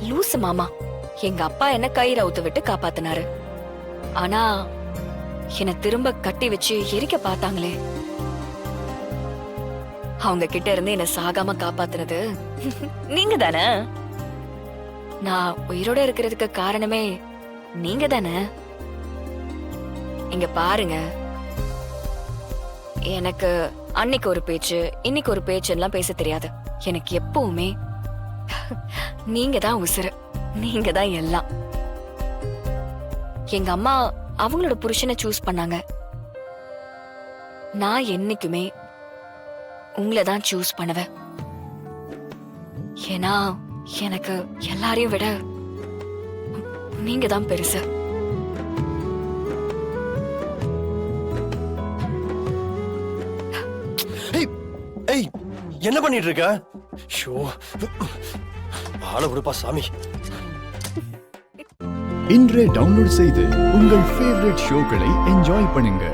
லூசு மாமா. எங்க அப்பா என்ன கயிறு அவுத்து விட்டு காப்பாத்தினாரு. ஆனா என்ன திரும்ப கட்டி வச்சு எரிக்க பார்த்தாங்களே, அவங்க கிட்ட இருந்து என்ன சாகாம காப்பாத்துனது நீங்க தானே. நான் உயிரோட இருக்கிறதுக்கு காரணமே நீங்க தானே. இங்க பாருங்க, எனக்கு அன்னைக்கு ஒரு பேச்சு இன்னைக்கு ஒரு பேச்சு எல்லாம் பேச தெரியாது. எனக்கு எப்பவுமே நீங்க தான் உசுரு, நீங்க தான் எல்லாம். எங்க அம்மா அவங்களோட புருஷனை சூஸ் பண்ணாங்க. நான் என்னைக்குமே உங்களை தான் சூஸ் பண்ணுவேன். ஏன்னா எனக்கு எல்லாரையும் விட நீங்க தான் பெருசு. ஏய், என்ன பண்ணிட்டு இருக்க? ஷோ, ஆள விடுப்பா சாமி. இன்றே டவுன்லோட் செய்து உங்கள் ஃபேவரட் ஷோக்களை என்ஜாய் பண்ணுங்க.